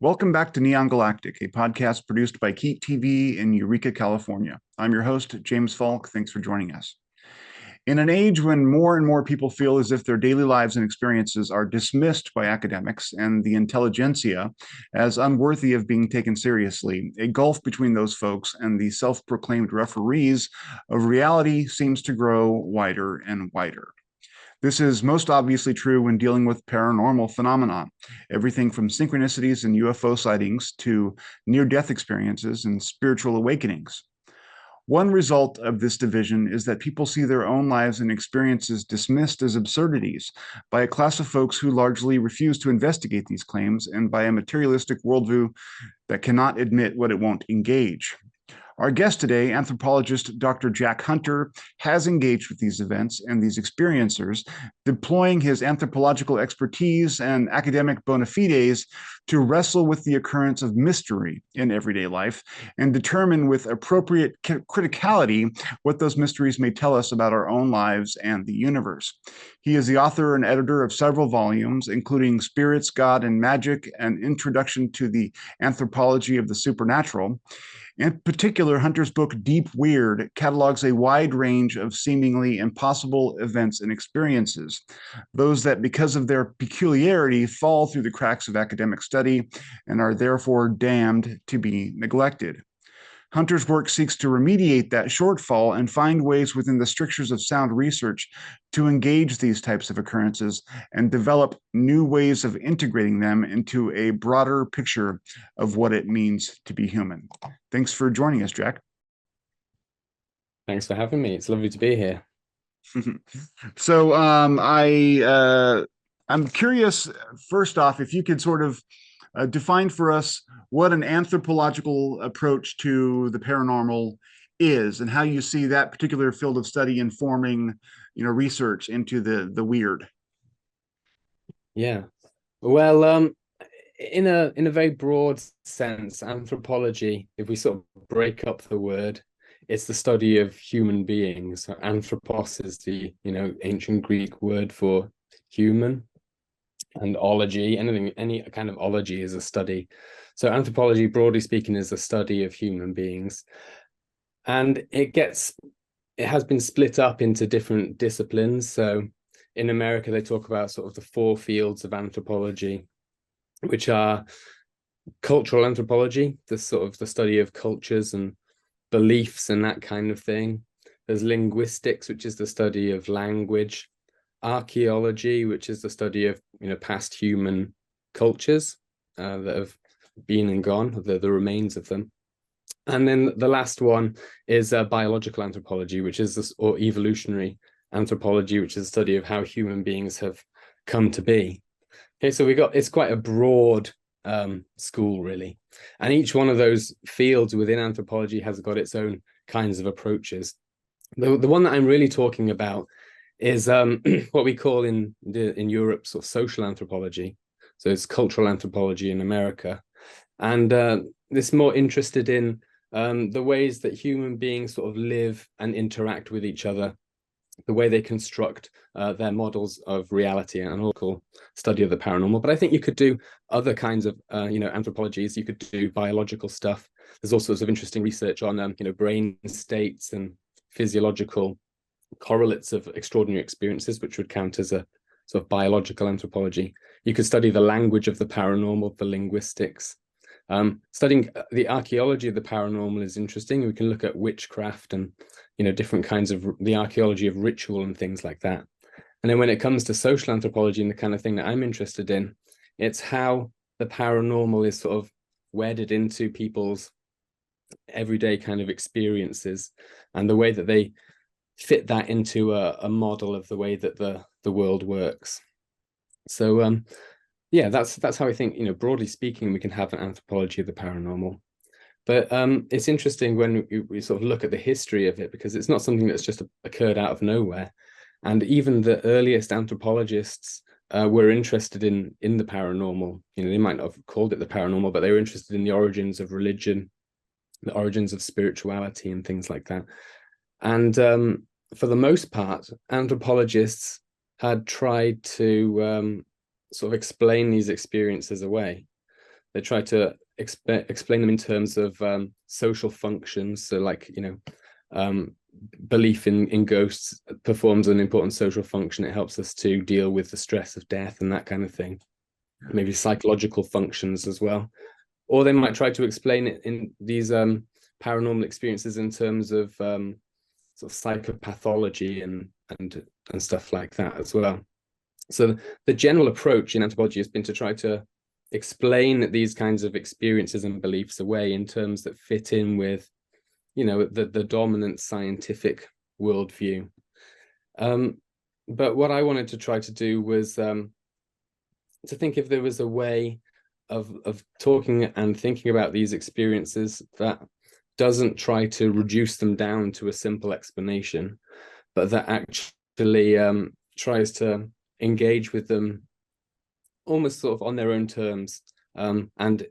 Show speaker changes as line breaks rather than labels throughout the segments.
Welcome back to Neon Galactic, a podcast produced by Keat TV in Eureka, California. I'm your host, James Falk. Thanks for joining us. In an age when more and more people feel as if their daily lives and experiences are dismissed by academics and the intelligentsia as unworthy of being taken seriously, a gulf between those folks and the self-proclaimed referees of reality seems to grow wider and wider. This is most obviously true when dealing with paranormal phenomena, everything from synchronicities and UFO sightings to near-death experiences and spiritual awakenings. One result of this division is that people see their own lives and experiences dismissed as absurdities by a class of folks who largely refuse to investigate these claims and by a materialistic worldview that cannot admit what it won't engage. Our guest today, anthropologist Dr. Jack Hunter, has engaged with these events and these experiencers, deploying his anthropological expertise and academic bona fides to wrestle with the occurrence of mystery in everyday life and determine with appropriate criticality what those mysteries may tell us about our own lives and the universe. He is the author and editor of several volumes, including Spirits, God, and Magic, an Introduction to the Anthropology of the Supernatural. In particular, Hunter's book, Deep Weird, catalogs a wide range of seemingly impossible events and experiences, those that, because of their peculiarity, fall through the cracks of academic study and are therefore damned to be neglected. Hunter's work seeks to remediate that shortfall and find ways within the strictures of sound research to engage these types of occurrences and develop new ways of integrating them into a broader picture of what it means to be human. Thanks for joining us, Jack.
Thanks for having me. It's lovely to be here.
So I'm curious, first off, if you could sort of define for us what an anthropological approach to the paranormal is and how you see that particular field of study informing, research into the weird.
Yeah. Well, in a very broad sense, anthropology, if we sort of break up the word, it's the study of human beings. So anthropos is the, ancient Greek word for human. And ology, any kind of ology is a study. So anthropology, broadly speaking, is a study of human beings. And it has been split up into different disciplines. So in America, they talk about sort of the four fields of anthropology, which are cultural anthropology, the sort of the study of cultures and beliefs and that kind of thing. There's linguistics, which is the study of language. Archaeology, which is the study of past human cultures that have been and gone, the remains of them. And then the last one is biological anthropology, which is or evolutionary anthropology, which is the study of how human beings have come to be. Okay, so it's quite a broad school, really. And each one of those fields within anthropology has got its own kinds of approaches. The one that I'm really talking about is what we call in Europe sort of social anthropology. So it's cultural anthropology in America. And this more interested in the ways that human beings sort of live and interact with each other, the way they construct their models of reality, and local study of the paranormal. But I think you could do other kinds of anthropologies. You could do biological stuff. There's all sorts of interesting research on brain states and physiological correlates of extraordinary experiences, which would count as a sort of biological anthropology. You could study the language of the paranormal, the linguistics. Studying the archaeology of the paranormal is interesting. We can look at witchcraft and different kinds of the archaeology of ritual and things like that. And then when it comes to social anthropology and the kind of thing that I'm interested in, it's how the paranormal is sort of wedded into people's everyday kind of experiences and the way that they fit that into a model of the way that the world works. So yeah, that's how I think, broadly speaking, we can have an anthropology of the paranormal. But it's interesting when we sort of look at the history of it, because it's not something that's just occurred out of nowhere. And even the earliest anthropologists were interested in the paranormal. They might not have called it the paranormal, but they were interested in the origins of religion, the origins of spirituality and things like that. And for the most part, anthropologists had tried to sort of explain these experiences away. They try to explain them in terms of social functions. So like, belief in ghosts performs an important social function. It helps us to deal with the stress of death and that kind of thing. Maybe psychological functions as well. Or they might try to explain it in these paranormal experiences in terms of sort of psychopathology and stuff like that as well. So the general approach in anthropology has been to try to explain these kinds of experiences and beliefs away in terms that fit in with, the dominant scientific worldview. But what I wanted to try to do was to think if there was a way of talking and thinking about these experiences that doesn't try to reduce them down to a simple explanation, but that actually tries to engage with them almost sort of on their own terms, and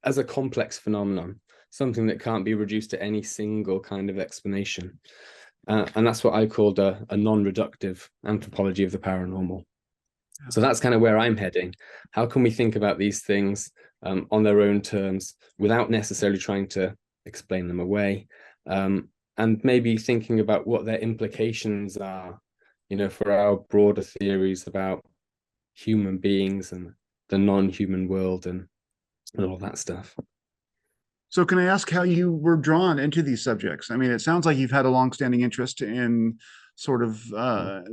as a complex phenomenon, something that can't be reduced to any single kind of explanation. And that's what I called a non-reductive anthropology of the paranormal. So that's kind of where I'm heading. How can we think about these things on their own terms without necessarily trying to explain them away, and maybe thinking about what their implications are, for our broader theories about human beings and the non-human world and all that stuff.
So can I ask how you were drawn into these subjects? I mean, it sounds like you've had a longstanding interest in sort of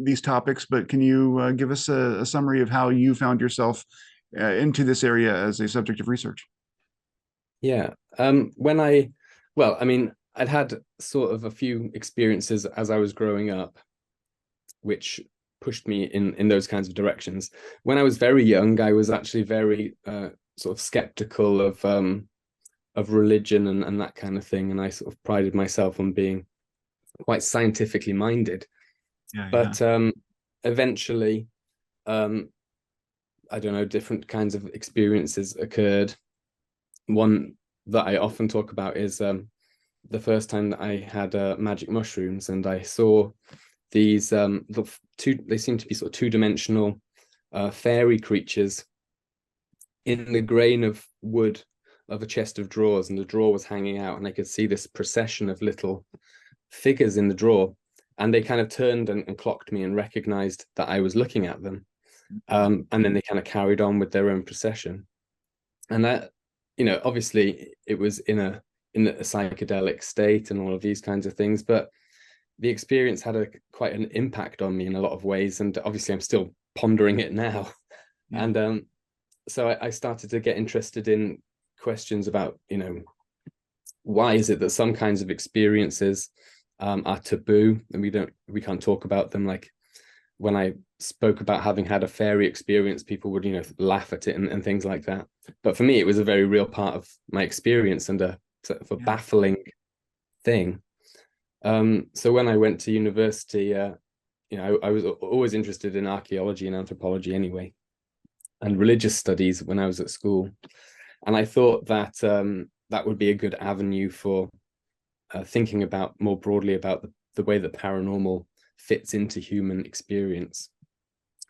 these topics, but can you give us a summary of how you found yourself into this area as a subject of research?
Yeah. I'd had sort of a few experiences as I was growing up, which pushed me in those kinds of directions. When I was very young, I was actually very sort of skeptical of religion and that kind of thing, and I sort of prided myself on being quite scientifically minded. But eventually, I don't know, different kinds of experiences occurred. One that I often talk about is the first time that I had magic mushrooms, and I saw these they seem to be sort of two-dimensional fairy creatures in the grain of wood of a chest of drawers, and the drawer was hanging out, and I could see this procession of little figures in the drawer, and they kind of turned and clocked me and recognized that I was looking at them, and then they kind of carried on with their own procession. And that, obviously it was in a psychedelic state and all of these kinds of things, but the experience had quite an impact on me in a lot of ways, and obviously I'm still pondering it now. And so I started to get interested in questions about, why is it that some kinds of experiences are taboo and we can't talk about them? Like when I spoke about having had a fairy experience, people would, laugh at it and things like that. But for me, it was a very real part of my experience and a sort of a baffling thing. So when I went to university, I was always interested in archaeology and anthropology anyway, and religious studies when I was at school. And I thought that that would be a good avenue for thinking about more broadly about the way that paranormal fits into human experience.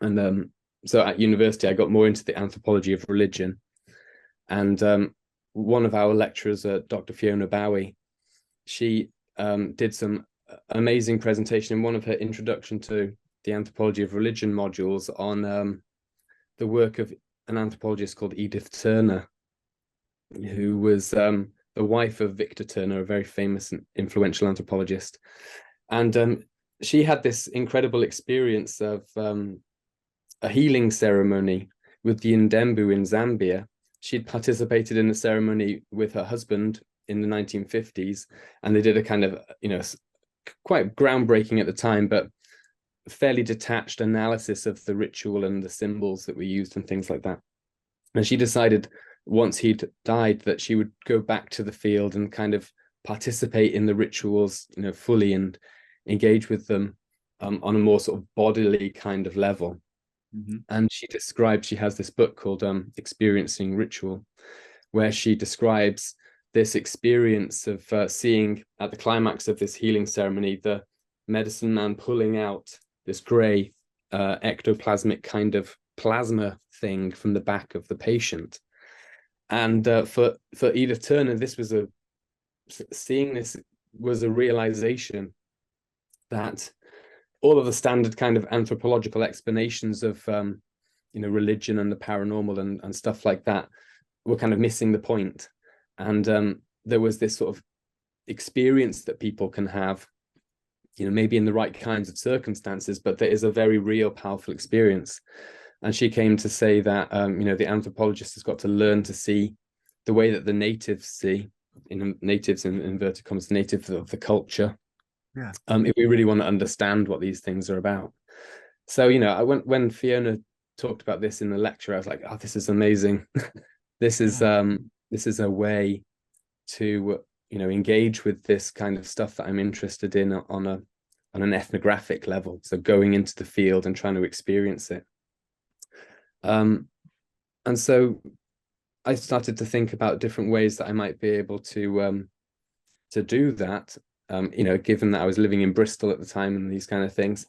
And so at university, I got more into the anthropology of religion. And one of our lecturers, Dr. Fiona Bowie, she did some amazing presentation in one of her introduction to the anthropology of religion modules on the work of an anthropologist called Edith Turner, who was the wife of Victor Turner, a very famous and influential anthropologist. And she had this incredible experience of a healing ceremony with the Ndembu in Zambia. She'd participated in the ceremony with her husband in the 1950s, and they did a kind of, quite groundbreaking at the time, but fairly detached analysis of the ritual and the symbols that were used and things like that. And she decided once he'd died that she would go back to the field and kind of participate in the rituals, fully, and engage with them on a more sort of bodily kind of level. And she has this book called Experiencing Ritual, where she describes this experience of seeing at the climax of this healing ceremony, the medicine man pulling out this gray ectoplasmic kind of plasma thing from the back of the patient. And for Edith Turner, seeing this was a realization that all of the standard kind of anthropological explanations of religion and the paranormal and stuff like that were kind of missing the point. And there was this sort of experience that people can have, maybe in the right kinds of circumstances, but there is a very real, powerful experience. And she came to say that, the anthropologist has got to learn to see the way that the natives see, natives in inverted commas, native of the culture.
Yeah.
If we really want to understand what these things are about. So, when Fiona talked about this in the lecture, I was like, oh, this is amazing. This is a way to, engage with this kind of stuff that I'm interested in on an ethnographic level. So going into the field and trying to experience it. And so I started to think about different ways that I might be able to do that, given that I was living in Bristol at the time and these kind of things.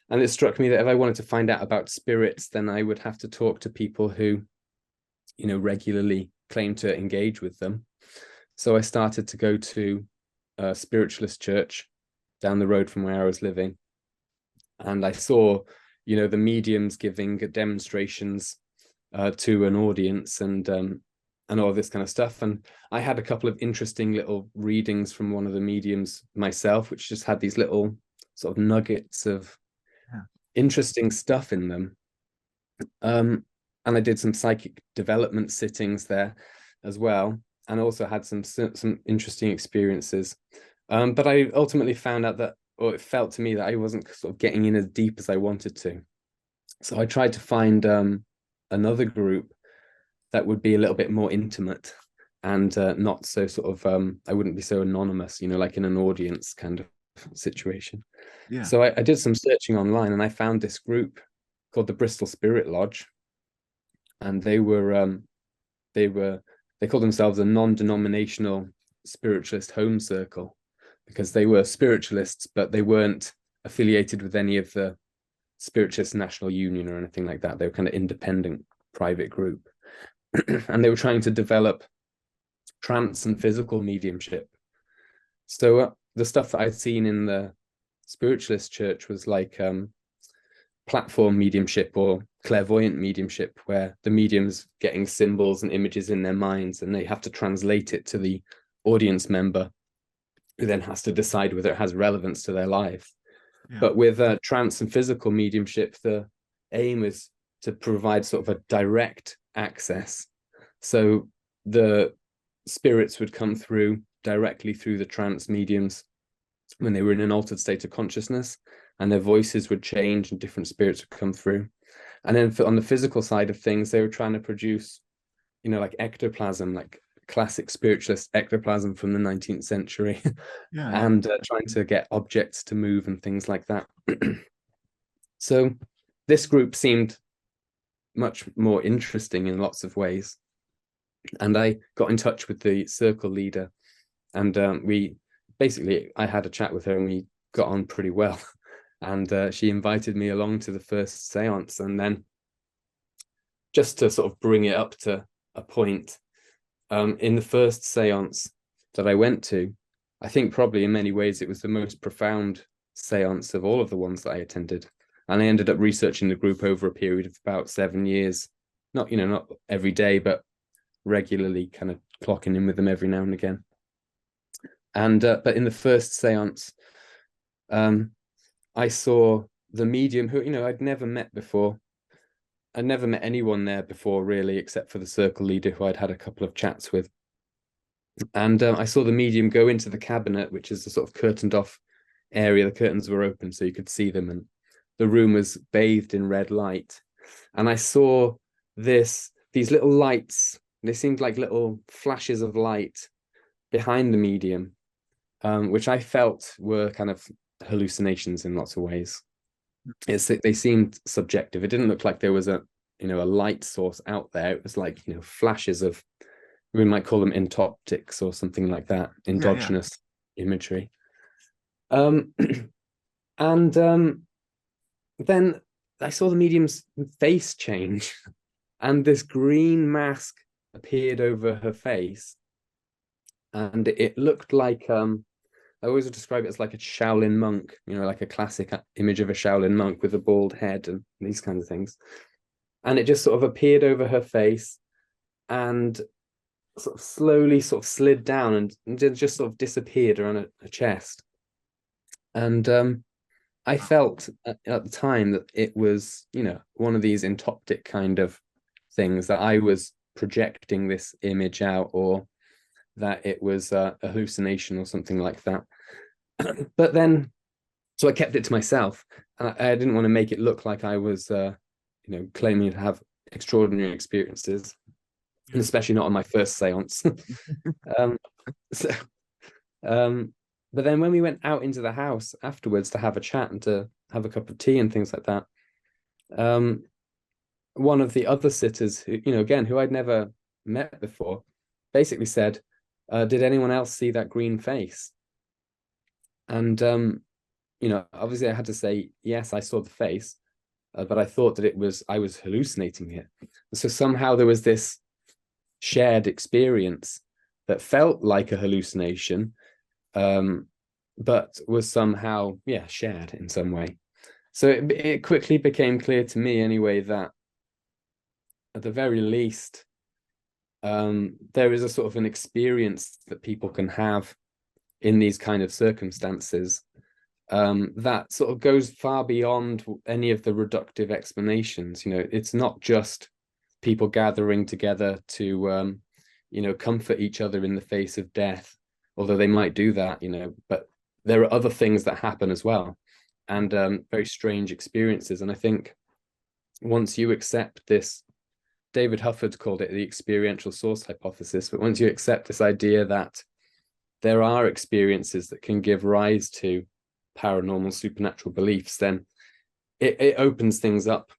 And it struck me that if I wanted to find out about spirits, then I would have to talk to people who, regularly claim to engage with them. So I started to go to a spiritualist church down the road from where I was living. And I saw, the mediums giving demonstrations to an audience and all this kind of stuff. And I had a couple of interesting little readings from one of the mediums myself, which just had these little sort of nuggets of interesting stuff in them. And I did some psychic development sittings there as well, and also had some interesting experiences. But I ultimately found out that, or it felt to me that I wasn't sort of getting in as deep as I wanted to. So I tried to find another group that would be a little bit more intimate and not so sort of, I wouldn't be so anonymous, like in an audience kind of situation.
Yeah.
So I did some searching online and I found this group called the Bristol Spirit Lodge. And they called themselves a non-denominational spiritualist home circle because they were spiritualists, but they weren't affiliated with any of the Spiritualist National Union or anything like that. They were kind of independent private group. And they were trying to develop trance and physical mediumship. So the stuff that I'd seen in the spiritualist church was like platform mediumship or clairvoyant mediumship, where the medium's getting symbols and images in their minds and they have to translate it to the audience member, who then has to decide whether it has relevance to their life. Yeah. But with trance and physical mediumship, the aim is to provide sort of a direct access. So the spirits would come through directly through the trance mediums when they were in an altered state of consciousness, and their voices would change and different spirits would come through. And then on the physical side of things, they were trying to produce, like ectoplasm, like classic spiritualist ectoplasm from the 19th century, and trying to get objects to move and things like that. So this group seemed much more interesting in lots of ways. And I got in touch with the circle leader, and I had a chat with her and we got on pretty well. And she invited me along to the first seance. And then just to sort of bring it up to a point, in the first seance that I went to, I think probably in many ways it was the most profound seance of all of the ones that I attended. And I ended up researching the group over a period of about 7 years, not every day, but regularly kind of clocking in with them every now and again. And but in the first seance, I saw the medium who, I'd never met before. I'd never met anyone there before, really, except for the circle leader who I'd had a couple of chats with. And I saw the medium go into the cabinet, which is a sort of curtained off area. The curtains were open so you could see them, and the room was bathed in red light. And I saw these little lights. They seemed like little flashes of light behind the medium, which I felt were kind of hallucinations in lots of ways. They seemed subjective. It didn't look like there was a light source out there. It was like flashes of, we might call them entoptics or something like that, endogenous imagery. And then I saw the medium's face change, and this green mask appeared over her face, and it looked like I always describe it as like a Shaolin monk, like a classic image of a Shaolin monk with a bald head and these kinds of things. And it just sort of appeared over her face and sort of slowly sort of slid down and just sort of disappeared around her chest. And I felt at the time that it was, one of these entoptic kind of things, that I was projecting this image out, or that it was a hallucination or something like that. But then, so I kept it to myself, and I didn't want to make it look like I was, claiming to have extraordinary experiences, and especially not on my first seance. um, so, but then when we went out into the house afterwards to have a chat and to have a cup of tea and things like that, one of the other sitters, who, again, who I'd never met before, basically said, did anyone else see that green face? And, obviously I had to say, yes, I saw the face, but I thought that I was hallucinating it. So somehow there was this shared experience that felt like a hallucination, but was somehow, shared in some way. So it quickly became clear to me anyway that at the very least, there is a sort of an experience that people can have in these kind of circumstances, that sort of goes far beyond any of the reductive explanations. It's not just people gathering together to, comfort each other in the face of death, although they might do that, but there are other things that happen as well, and very strange experiences. And I think once you accept this, David Hufford called it the experiential source hypothesis, but once you accept this idea that there are experiences that can give rise to paranormal supernatural beliefs, then it opens things up,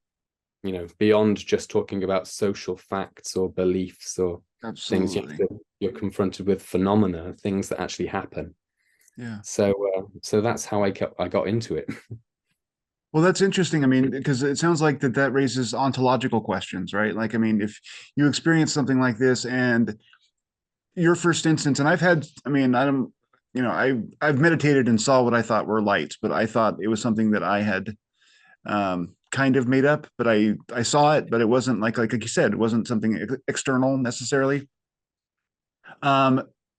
beyond just talking about social facts or beliefs or
Absolutely.
things. You're confronted with phenomena, things that actually happen.
Yeah.
So that's how I got into it.
Well, that's interesting. I mean, because it sounds like that raises ontological questions, right? Like, I mean, if you experience something like this and your first instance, and I've had, I mean, I've meditated and saw what I thought were lights, but I thought it was something that I had kind of made up, but I saw it, but it wasn't like you said, it wasn't something external necessarily.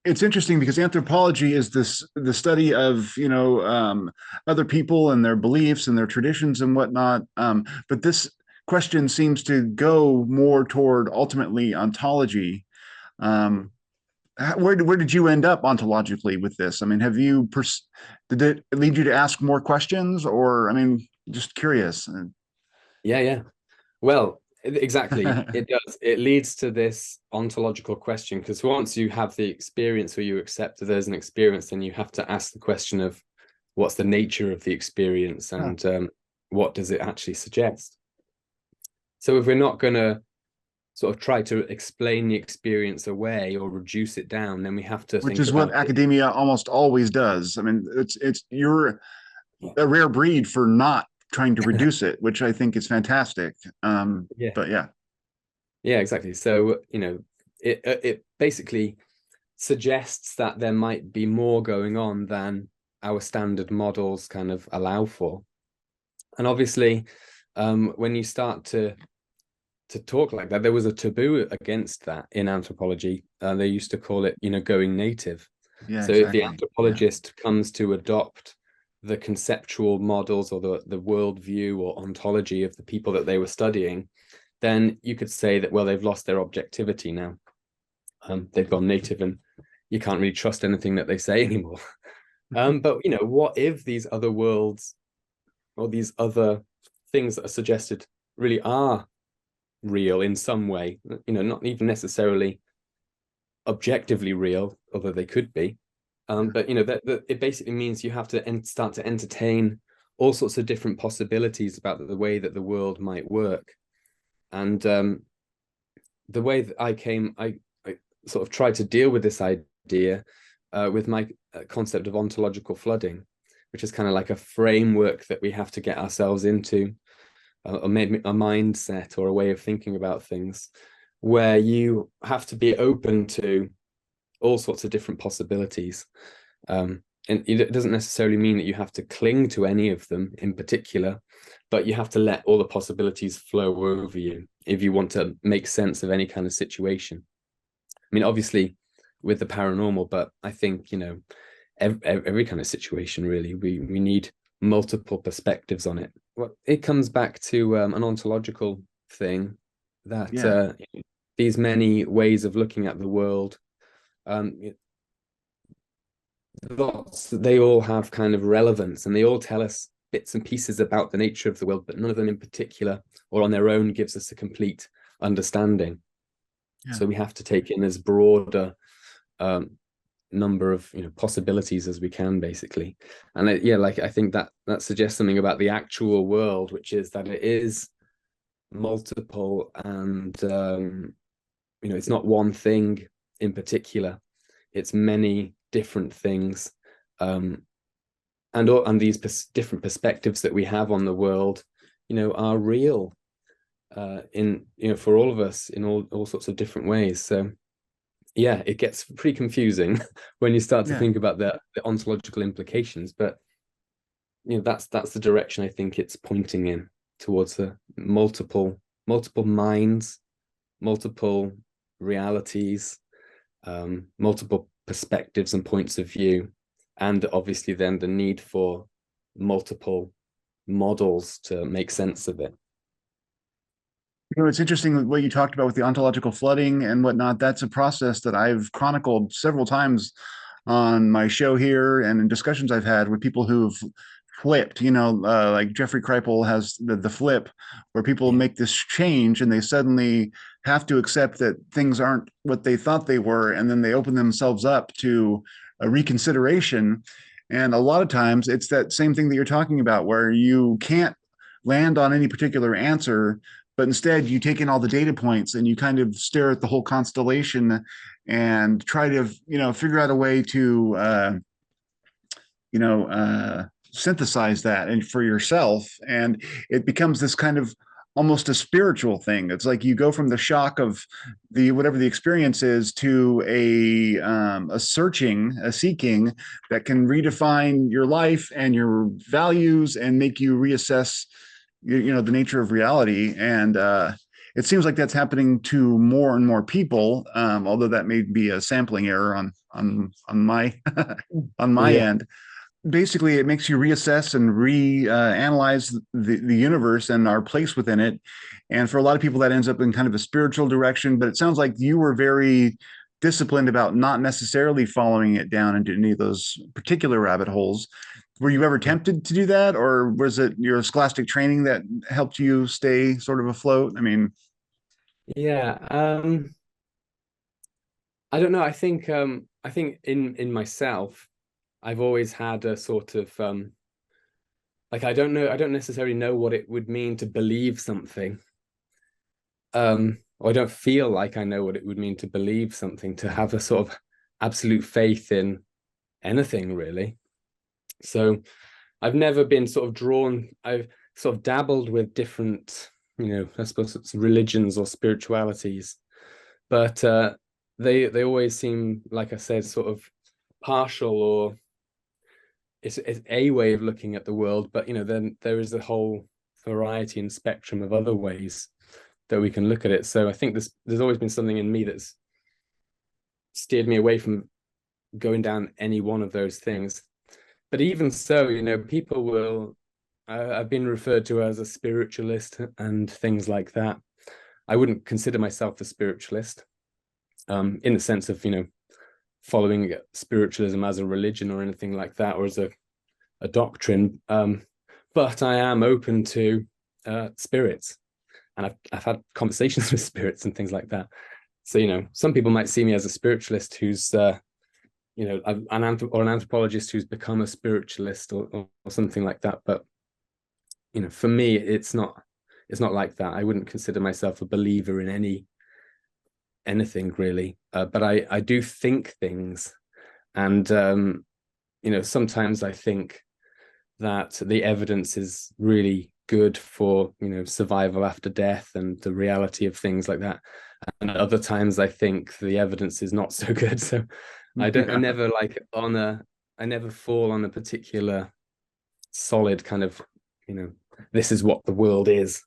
It's interesting because anthropology is the study of other people and their beliefs and their traditions and whatnot. But this question seems to go more toward ultimately ontology. Where did you end up ontologically with this? I mean, did it lead you to ask more questions, or I mean, just curious?
Yeah. Well, exactly. It does. It leads to this ontological question, because once you have the experience, or you accept that there's an experience, then you have to ask the question of what's the nature of the experience, and what does it actually suggest? So if we're not going to sort of try to explain the experience away or reduce it down, then we have to
Which
think
is what
about
academia almost always does. I mean, you're a rare breed for not trying to reduce it, which I think is fantastic.
Yeah.
But yeah,
Exactly. So, it basically suggests that there might be more going on than our standard models kind of allow for. And obviously, when you start to talk like that, there was a taboo against that in anthropology. They used to call it, going native.
yeah,
So if the
exactly.
anthropologist comes to adopt the conceptual models, or the worldview or ontology of the people that they were studying, then you could say that, well, they've lost their objectivity now. They've gone native, and you can't really trust anything that they say anymore. But what if these other worlds, or these other things that are suggested, really are real in some way? Not even necessarily objectively real, although they could be. But that it basically means you have to start to entertain all sorts of different possibilities about the way that the world might work. And the way that I sort of tried to deal with this idea with my concept of ontological flooding, which is kind of like a framework that we have to get ourselves into, maybe a mindset or a way of thinking about things, where you have to be open to all sorts of different possibilities. And it doesn't necessarily mean that you have to cling to any of them in particular, but you have to let all the possibilities flow over you if you want to make sense of any kind of situation. I mean, obviously with the paranormal, but I think, every kind of situation, really, we need multiple perspectives on it. Well, it comes back to an ontological thing, that these many ways of looking at the world, they all have kind of relevance, and they all tell us bits and pieces about the nature of the world, but none of them in particular or on their own gives us a complete understanding. So we have to take in as broader number of possibilities as we can, basically. And I think that suggests something about the actual world, which is that it is multiple, and it's not one thing in particular, it's many different things, and these different perspectives that we have on the world are real for all of us in all sorts of different ways. So it gets pretty confusing when you start to think about the ontological implications, but that's the direction I think it's pointing in, towards the multiple minds, multiple realities, multiple perspectives and points of view, and obviously then the need for multiple models to make sense of it.
It's interesting what you talked about with the ontological flooding and whatnot. That's a process that I've chronicled several times on my show here and in discussions I've had with people who've flipped, like Jeffrey Kripal has the flip, where people make this change and they suddenly have to accept that things aren't what they thought they were, and then they open themselves up to a reconsideration. And a lot of times it's that same thing that you're talking about, where you can't land on any particular answer, but instead you take in all the data points and you kind of stare at the whole constellation and try to figure out a way to synthesize that and for yourself, and it becomes this kind of almost a spiritual thing. It's like you go from the shock of the whatever the experience is to a seeking that can redefine your life and your values and make you reassess the nature of reality. And it seems like that's happening to more and more people, although that may be a sampling error on my on my end. Basically, it makes you reassess and reanalyze the universe and our place within it. And for a lot of people, that ends up in kind of a spiritual direction. But it sounds like you were very disciplined about not necessarily following it down into any of those particular rabbit holes. Were you ever tempted to do that, or was it your scholastic training that helped you stay sort of afloat? I mean,
I don't know. I think in myself, I've always had a sort of I don't necessarily know what it would mean to believe something. Or I don't feel like I know what it would mean to believe something, to have a sort of absolute faith in anything, really. So I've never been sort of drawn. I've sort of dabbled with different, I suppose it's religions or spiritualities, but they always seem, like I said, sort of partial, or it's a way of looking at the world, but then there is a whole variety and spectrum of other ways that we can look at it. So I think there's always been something in me that's steered me away from going down any one of those things. But even so, people will, I've been referred to as a spiritualist and things like that. I wouldn't consider myself a spiritualist, in the sense of, following spiritualism as a religion or anything like that, or as a doctrine. But I am open to spirits, and I've had conversations with spirits and things like that. So, some people might see me as a spiritualist who's an anthropologist who's become a spiritualist, or something like that. But for me, it's not like that. I wouldn't consider myself a believer in anything really, but I do think things, and sometimes I think that the evidence is really good for, survival after death and the reality of things like that. And other times I think the evidence is not so good. So I never I never fall on a particular solid kind of, this is what the world is.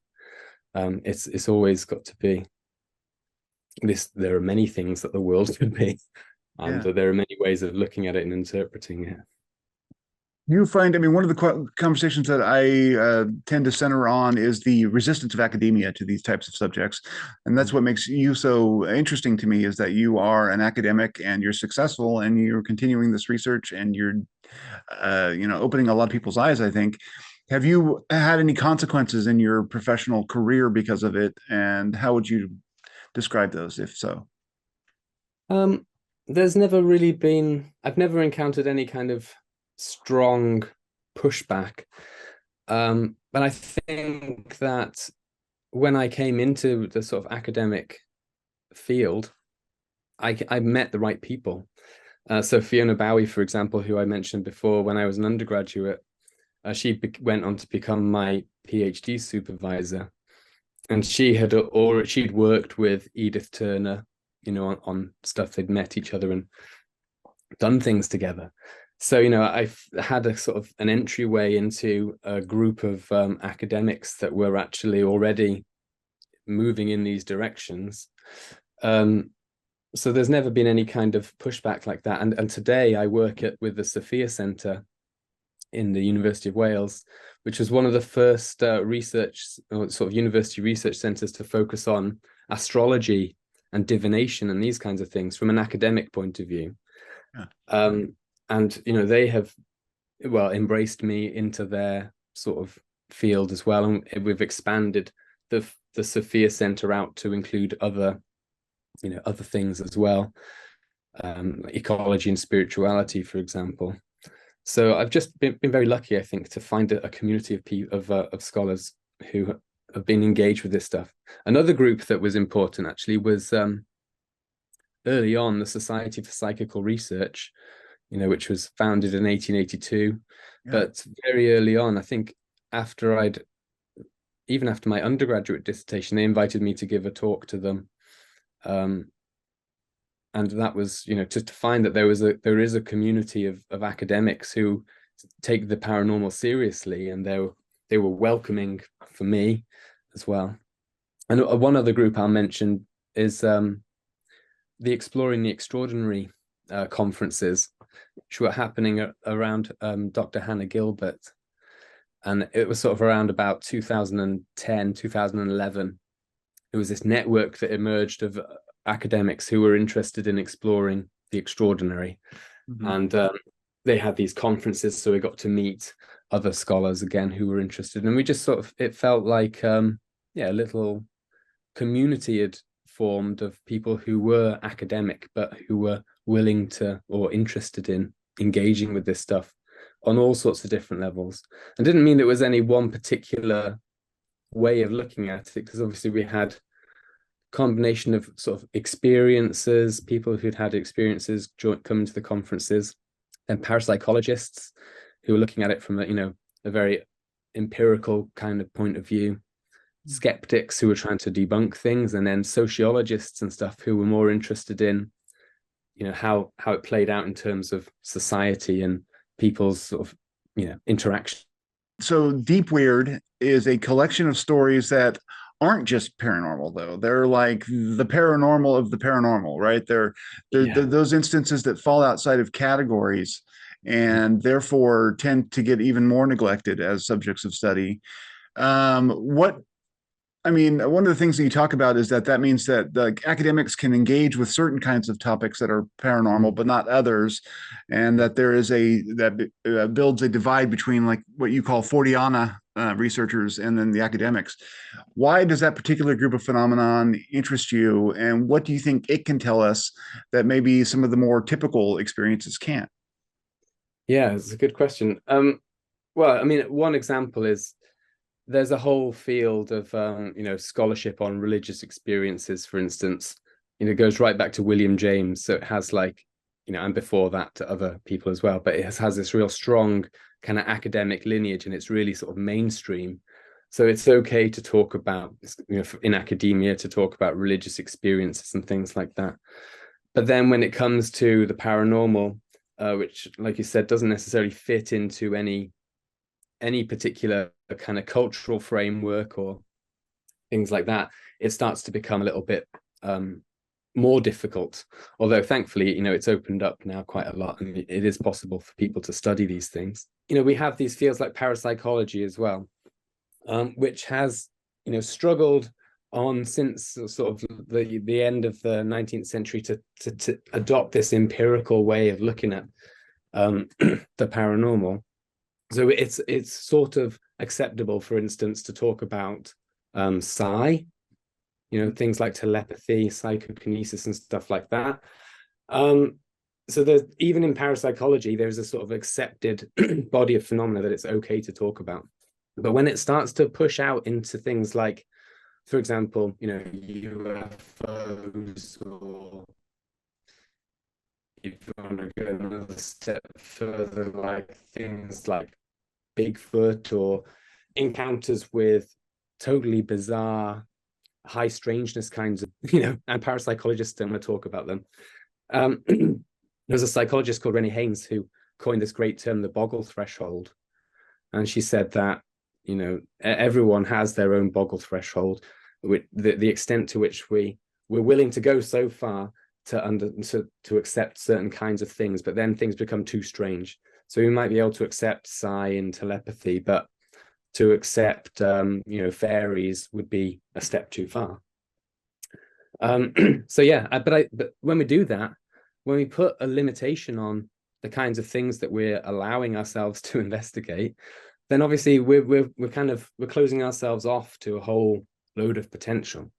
It's always got to be this. There are many things that the world could be, and there are many ways of looking at it and interpreting it.
You find, I mean, one of the conversations that I tend to center on is the resistance of academia to these types of subjects. And that's what makes you so interesting to me, is that you are an academic and you're successful and you're continuing this research and you're, opening a lot of people's eyes, I think. Have you had any consequences in your professional career because of it? And how would you describe those, if so?
There's never really been, I've never encountered any kind of strong pushback. But I think that when I came into the sort of academic field, I met the right people. So Fiona Bowie, for example, who I mentioned before, when I was an undergraduate, she went on to become my PhD supervisor. And she'd worked with Edith Turner, on stuff. They'd met each other and done things together. So, I've had a sort of an entryway into a group of academics that were actually already moving in these directions. So there's never been any kind of pushback like that. And today I work with the Sophia Centre in the University of Wales, which was one of the first sort of university research centres to focus on astrology and divination and these kinds of things from an academic point of view. Yeah. And they have embraced me into their sort of field as well, and we've expanded the Sophia Centre out to include other things as well, ecology and spirituality, for example. So I've just been very lucky, I think, to find a community of scholars who have been engaged with this stuff. Another group that was important actually was early on the Society for Psychical Research, which was founded in 1882. Yeah. But very early on, I think even after my undergraduate dissertation, they invited me to give a talk to them. And that was, to find that there is a community of academics who take the paranormal seriously, and they were welcoming for me as well. And one other group I'll mention is the Exploring the Extraordinary conferences, which were happening around Dr. Hannah Gilbert. And it was sort of around about 2010, 2011. It was this network that emerged of academics who were interested in exploring the extraordinary. Mm-hmm. And they had these conferences, so we got to meet other scholars again who were interested. And we just sort of, it felt like, a little community had formed of people who were academic, but who were willing to or interested in engaging with this stuff on all sorts of different levels. And didn't mean there was any one particular way of looking at it, because obviously we had a combination of sort of experiences, people who'd had experiences coming to the conferences, and parapsychologists who were looking at it from a very empirical kind of point of view, skeptics who were trying to debunk things, and then sociologists and stuff who were more interested in how it played out in terms of society and people's sort of interaction.
So Deep Weird is a collection of stories that aren't just paranormal, though. They're like the paranormal of the paranormal, right? They're those instances that fall outside of categories and therefore tend to get even more neglected as subjects of study. One of the things that you talk about is that means that the academics can engage with certain kinds of topics that are paranormal, but not others, and that there is that builds a divide between like what you call Forteana researchers and then the academics. Why does that particular group of phenomenon interest you, and what do you think it can tell us that maybe some of the more typical experiences can't?
Yeah, it's a good question. One example is there's a whole field of scholarship on religious experiences, for instance. It goes right back to William James, so it has and before that to other people as well, but it has this real strong kind of academic lineage, and it's really sort of mainstream. So it's okay to talk about, in academia, to talk about religious experiences and things like that. But then when it comes to the paranormal, which, like you said, doesn't necessarily fit into any particular kind of cultural framework or things like that, it starts to become a little bit more difficult. Although thankfully, it's opened up now quite a lot, and it is possible for people to study these things. We have these fields like parapsychology as well, which has struggled on since sort of the end of the 19th century to adopt this empirical way of looking at the paranormal. So it's sort of acceptable, for instance, to talk about psi, things like telepathy, psychokinesis, and stuff like that. So there's, even in parapsychology, there's a sort of accepted body of phenomena that it's okay to talk about. But when it starts to push out into things like, for example, UFOs, or if you want to go another step further, like things like Bigfoot, or encounters with totally bizarre, high strangeness kinds of, and parapsychologists don't want to talk about them. There's a psychologist called Rennie Haynes who coined this great term, the Boggle Threshold. And she said that, everyone has their own Boggle Threshold, with the extent to which we're willing to go so far to accept certain kinds of things, but then things become too strange. So we might be able to accept psi and telepathy, but to accept, fairies would be a step too far. So yeah, but when we do that, when we put a limitation on the kinds of things that we're allowing ourselves to investigate, then obviously we're closing ourselves off to a whole load of potential.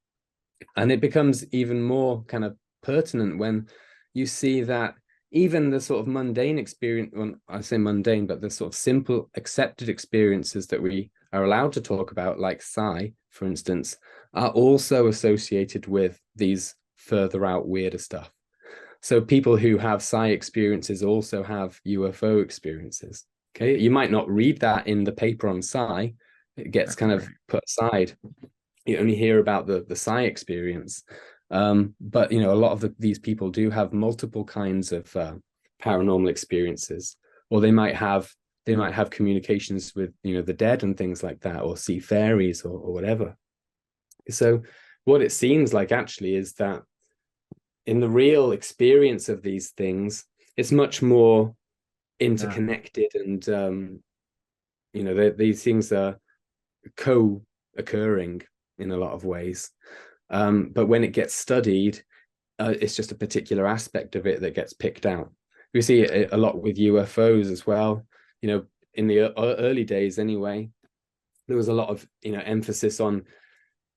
And it becomes even more kind of pertinent when you see that even the sort of mundane experience, well, I say mundane, but the sort of simple accepted experiences that we are allowed to talk about, like psi, for instance, are also associated with these further out weirder stuff. So people who have psi experiences also have UFO experiences. Okay, you might not read that in the paper on psi. It gets kind of put aside. You only hear about the psi experience. But a lot of these people do have multiple kinds of paranormal experiences, or they might have communications with the dead and things like that, or see fairies or whatever. So what it seems like actually is that in the real experience of these things, it's much more interconnected, and these things are co-occurring in a lot of ways. But when it gets studied, it's just a particular aspect of it that gets picked out. We see it a lot with UFOs as well. In the early days anyway, there was a lot of emphasis on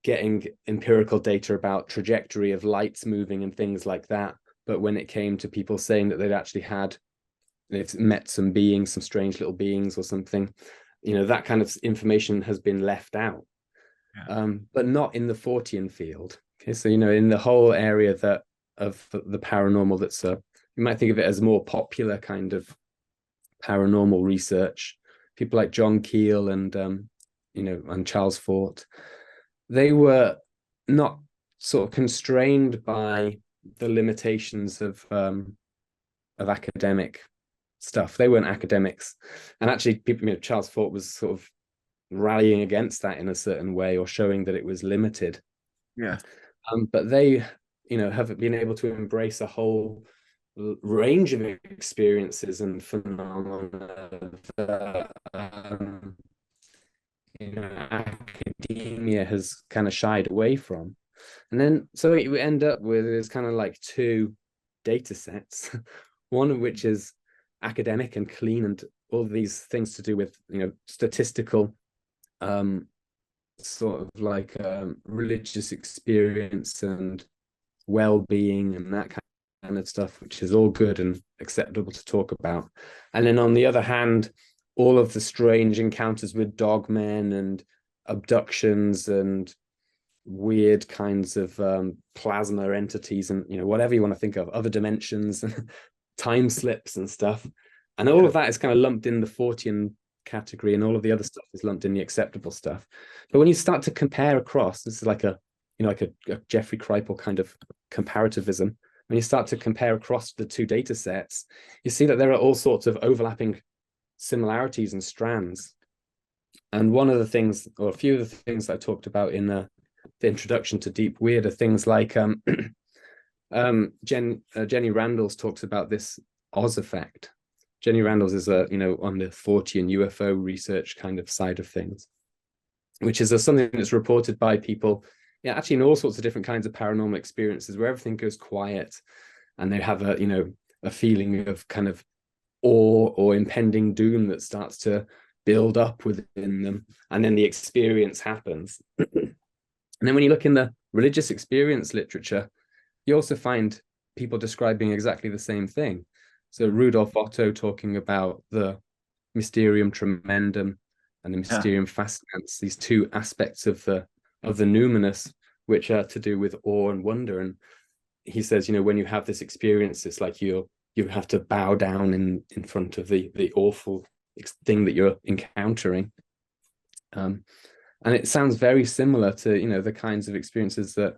getting empirical data about trajectory of lights moving and things like that. But when it came to people saying that they've met some beings, some strange little beings or something, that kind of information has been left out. But not in the Fortean field. Okay, so in the whole area of the paranormal, that's you might think of it as more popular kind of paranormal research. People like John Keel and and Charles Fort, they were not sort of constrained by the limitations of academic stuff. They weren't academics, and actually, people, Charles Fort was sort of rallying against that in a certain way, or showing that it was limited.
Yeah.
But they, have been able to embrace a whole range of experiences and phenomena that, academia has kind of shied away from. And then, so we end up with is kind of like two data sets, one of which is academic and clean, and all these things to do with, statistical, sort of like religious experience and well-being and that kind of stuff, which is all good and acceptable to talk about. And then on the other hand, all of the strange encounters with dogmen and abductions and weird kinds of plasma entities and whatever you want to think of, other dimensions, time slips and stuff. And all of that is kind of lumped in the Fortean category, and all of the other stuff is lumped in the acceptable stuff. But when you start to compare across, this is like a Jeffrey Kripal kind of comparativism. When you start to compare across the two data sets, you see that there are all sorts of overlapping similarities and strands. And one of the things, or a few of the things that I talked about in the introduction to Deep Weird, are things like Jenny Randles talks about this Oz effect. Jenny Randles is on the Fortean UFO research kind of side of things, which is something that's reported by people, actually in all sorts of different kinds of paranormal experiences, where everything goes quiet and they have a feeling of kind of awe or impending doom that starts to build up within them, and then the experience happens. And then when you look in the religious experience literature, you also find people describing exactly the same thing. So Rudolf Otto talking about the mysterium tremendum and the mysterium fascinans, these two aspects of the numinous, which are to do with awe and wonder. And he says, when you have this experience, it's like you have to bow down in front of the awful thing that you're encountering. And it sounds very similar to the kinds of experiences that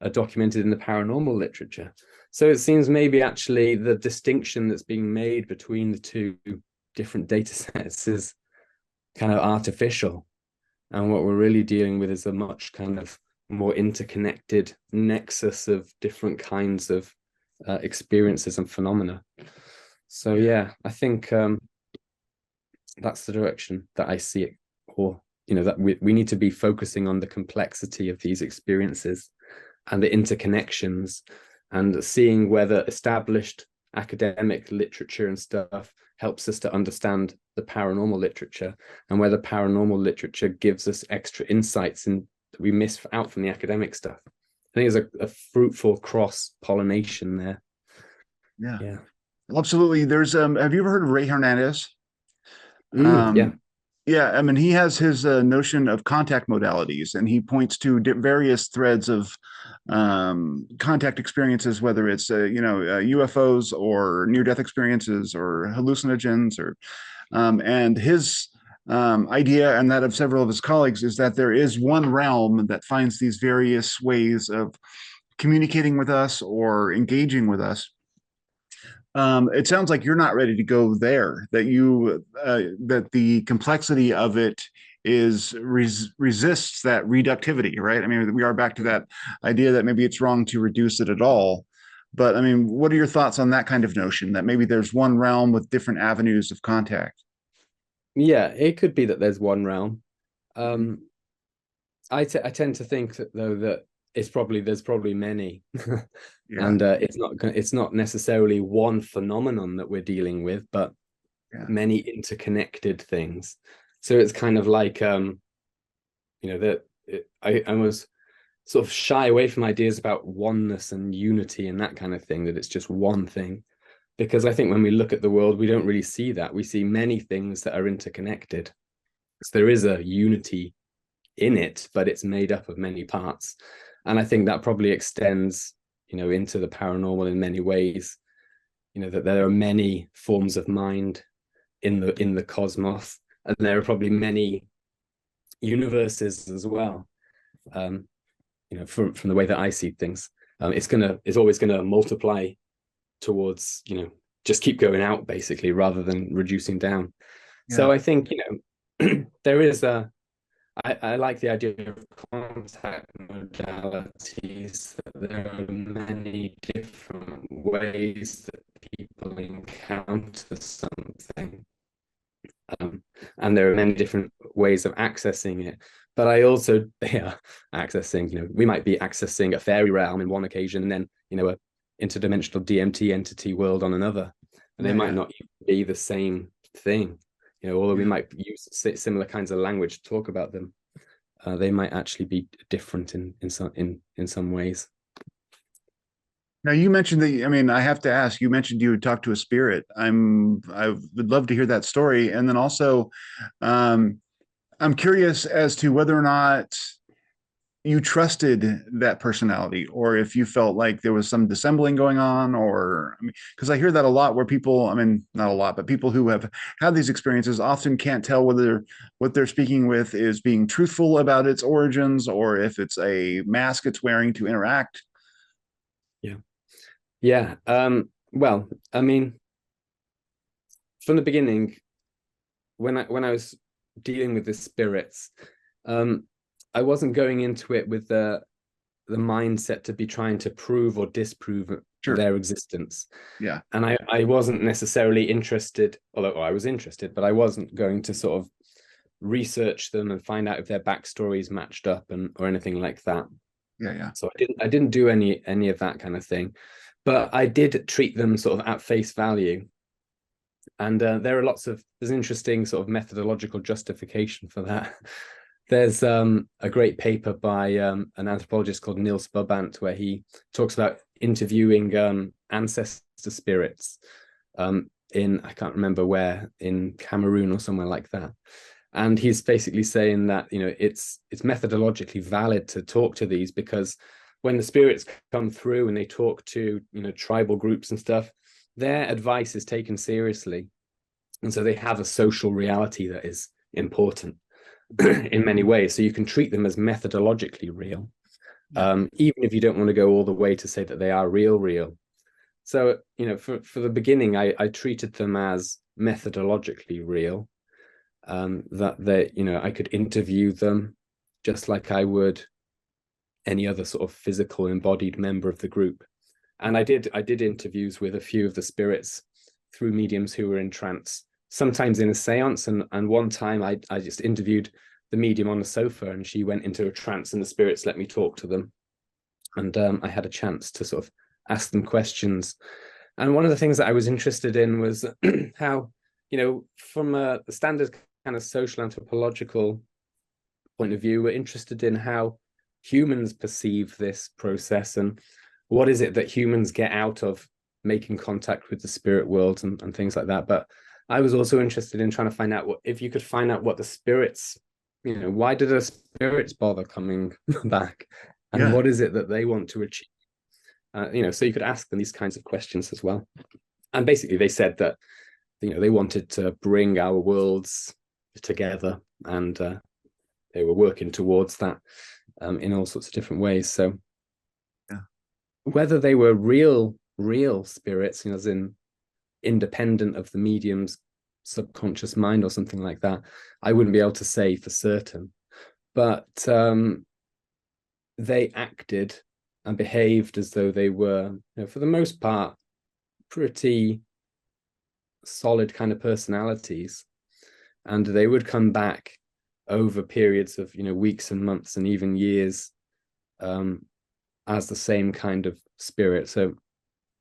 are documented in the paranormal literature. So it seems maybe actually the distinction that's being made between the two different data sets is kind of artificial, and what we're really dealing with is a much kind of more interconnected nexus of different kinds of experiences and phenomena. So I think that's the direction that I see it, or that we need to be focusing on the complexity of these experiences and the interconnections, and seeing whether established academic literature and stuff helps us to understand the paranormal literature, and whether paranormal literature gives us extra insights that we miss out from the academic stuff. I think there's a fruitful cross-pollination there.
Yeah. Absolutely. There's have you ever heard of Ray Hernandez? Yeah, I mean, he has his notion of contact modalities, and he points to various threads of contact experiences, whether it's UFOs or near-death experiences or hallucinogens, or and his idea, and that of several of his colleagues, is that there is one realm that finds these various ways of communicating with us or engaging with us. It sounds like you're not ready to go there, that the complexity of it resists that reductivity, right? I mean, we are back to that idea that maybe it's wrong to reduce it at all. But I mean, what are your thoughts on that kind of notion, that maybe there's one realm with different avenues of contact?
Yeah, it could be that there's one realm. I tend to think that, though, that there's probably many. And it's not necessarily one phenomenon that we're dealing with, but many interconnected things. So it's kind of like I was sort of shy away from ideas about oneness and unity and that kind of thing, that it's just one thing, because I think when we look at the world, we don't really see that. We see many things that are interconnected. So there is a unity in it, but it's made up of many parts. And I think that probably extends into the paranormal in many ways, that there are many forms of mind in the cosmos, and there are probably many universes as well. From the way that I see things, it's always gonna multiply towards just keep going out, basically, rather than reducing down. So I think there is I like the idea of contact modalities, that there are many different ways that people encounter something. And there are many different ways of accessing it. But I also, accessing, we might be accessing a fairy realm in one occasion, and then, a interdimensional DMT entity world on another. And they might not be the same thing. Although we might use similar kinds of language to talk about them, they might actually be different in some ways.
Now, you mentioned that, I mean, I have to ask, you mentioned you would talk to a spirit. I would love to hear that story. And then also, I'm curious as to whether or not you trusted that personality, or if you felt like there was some dissembling going on, or I mean, because I hear that a lot where people, I mean, not a lot, but people who have had these experiences often can't tell whether what they're speaking with is being truthful about its origins or if it's a mask it's wearing to interact.
Yeah. Yeah. Well, I mean, from the beginning, when I was dealing with the spirits, I wasn't going into it with the mindset to be trying to prove or disprove
Sure.
their existence.
Yeah.
And I wasn't necessarily interested, although I was interested, but I wasn't going to sort of research them and find out if their backstories matched up and or anything like that.
Yeah. Yeah.
So I didn't do any of that kind of thing, but I did treat them sort of at face value. And there's interesting sort of methodological justification for that. There's a great paper by an anthropologist called Niels Babant where he talks about interviewing ancestor spirits in, I can't remember where, in Cameroon or somewhere like that. And he's basically saying that, it's methodologically valid to talk to these because when the spirits come through and they talk to, tribal groups and stuff, their advice is taken seriously. And so they have a social reality that is important in many ways. So you can treat them as methodologically real, even if you don't want to go all the way to say that they are real. So, for the beginning, I treated them as methodologically real, that I could interview them just like I would any other sort of physical embodied member of the group. And I did interviews with a few of the spirits through mediums who were in trance, sometimes in a seance. And one time I just interviewed the medium on the sofa and she went into a trance and the spirits let me talk to them. And I had a chance to sort of ask them questions. And one of the things that I was interested in was how, from a standard kind of social anthropological point of view, we're interested in how humans perceive this process and what is it that humans get out of making contact with the spirit world and things like that. But I was also interested in trying to find out if you could find out what the spirits, why do the spirits bother coming back, and
Yeah.
what is it that they want to achieve? So you could ask them these kinds of questions as well. And basically, they said that they wanted to bring our worlds together, and they were working towards that in all sorts of different ways. So
Yeah.
whether they were real spirits, as in independent of the medium's subconscious mind or something like that, I wouldn't be able to say for certain. But they acted and behaved as though they were, for the most part, pretty solid kind of personalities. And they would come back over periods of, weeks and months and even years as the same kind of spirit. So,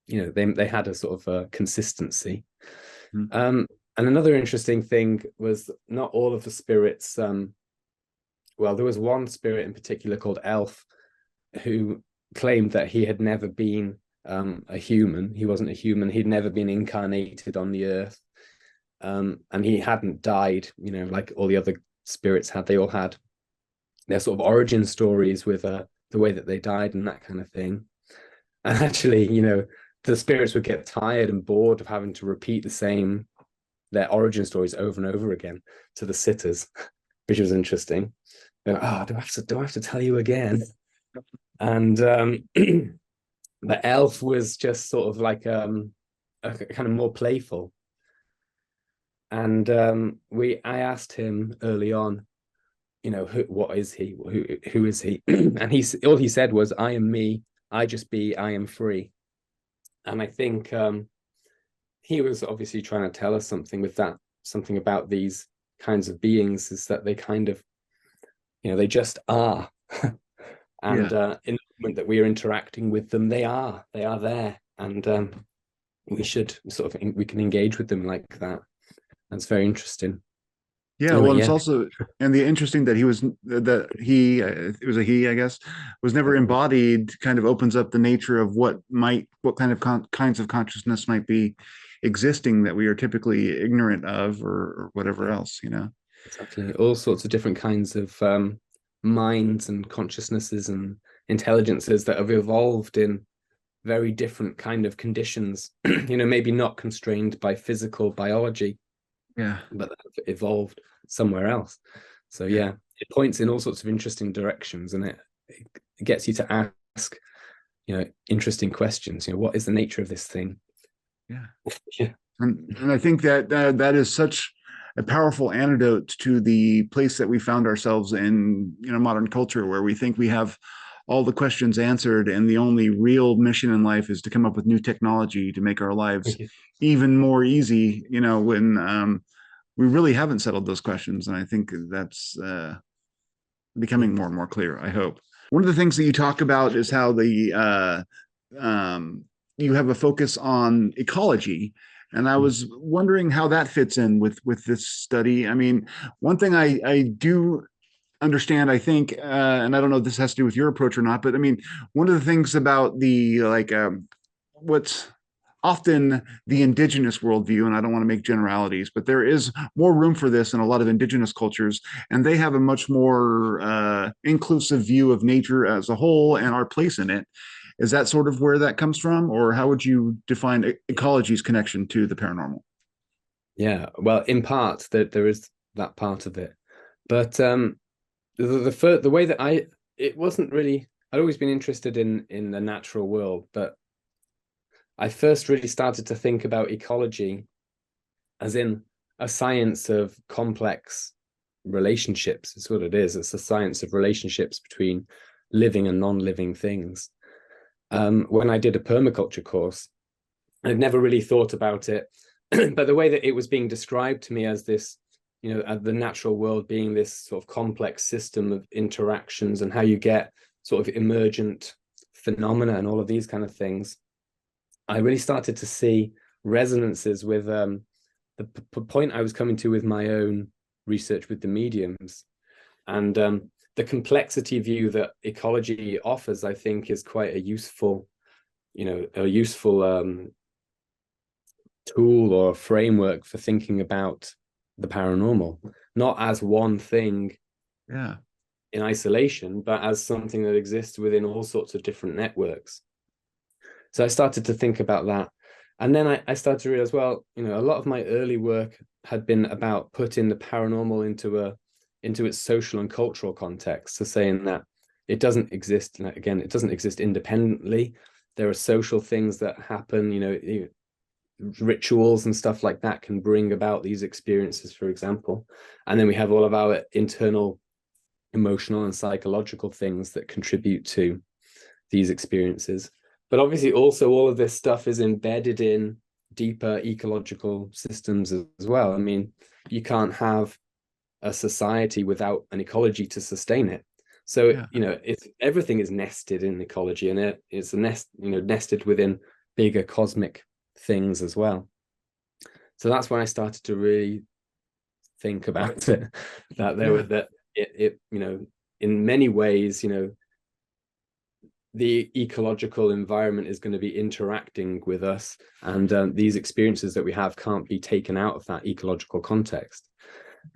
they had a sort of a consistency. Mm-hmm. And another interesting thing was not all of the spirits, well, there was one spirit in particular called Elf who claimed that he had never been a human. He wasn't a human. He'd never been incarnated on the earth. And he hadn't died, like all the other spirits had. They all had their sort of origin stories with the way that they died and that kind of thing. And actually, the spirits would get tired and bored of having to repeat their origin stories over and over again to the sitters, which was interesting. They're like, do I have to tell you again? And the elf was just sort of like a kind of more playful. And I asked him early on, what is he? Who is he? And all he said was, I am me. I just be. I am free. And I think he was obviously trying to tell us something with that, something about these kinds of beings, is that they kind of, they just are. And in the moment that we are interacting with them, they are there. And we can engage with them like that. That's very interesting.
Yeah, well, it's also, and the interesting that it was a he, I guess, was never embodied, kind of opens up the nature of what kind of kinds of consciousness might be existing that we are typically ignorant of, or whatever else,
Exactly. All sorts of different kinds of minds and consciousnesses and intelligences that have evolved in very different kind of conditions, maybe not constrained by physical biology, but that have evolved somewhere else. So yeah, it points in all sorts of interesting directions, and it gets you to ask, interesting questions. What is the nature of this thing?
Yeah. And I think that is such a powerful antidote to the place that we found ourselves in, modern culture, where we think we have all the questions answered, and the only real mission in life is to come up with new technology to make our lives even more easy, when we really haven't settled those questions. And I think that's becoming more and more clear, I hope. One of the things that you talk about is how you have a focus on ecology. And I was wondering how that fits in with this study. I mean, one thing I do understand, I think, and I don't know if this has to do with your approach or not, but I mean, one of the things about the what's often the indigenous worldview, and I don't want to make generalities, but there is more room for this in a lot of indigenous cultures, and they have a much more inclusive view of nature as a whole and our place in it. Is that sort of where that comes from, or how would you define ecology's connection to the paranormal?
Yeah, well, in part that there is that part of it, but the way that it wasn't really, I'd always been interested in the natural world, but I first really started to think about ecology as in a science of complex relationships. It's what it is. It's a science of relationships between living and non-living things. When I did a permaculture course, I'd never really thought about it, but the way that it was being described to me as this, the natural world being this sort of complex system of interactions, and how you get sort of emergent phenomena and all of these kind of things, I really started to see resonances with the point I was coming to with my own research with the mediums. And the complexity view that ecology offers, I think, is quite a useful, tool or framework for thinking about the paranormal, not as one thing in isolation, but as something that exists within all sorts of different networks. So I started to think about that. And then I started to realize, well, a lot of my early work had been about putting the paranormal into its social and cultural context. So saying that it doesn't exist, again, it doesn't exist independently. There are social things that happen, rituals and stuff like that can bring about these experiences, for example. And then we have all of our internal emotional and psychological things that contribute to these experiences. But obviously also all of this stuff is embedded in deeper ecological systems as well. I mean, you can't have a society without an ecology to sustain it. So, everything is nested in ecology, and it's nested within bigger cosmic things as well. So that's when I started to really think about it, in many ways, the ecological environment is going to be interacting with us, and these experiences that we have can't be taken out of that ecological context.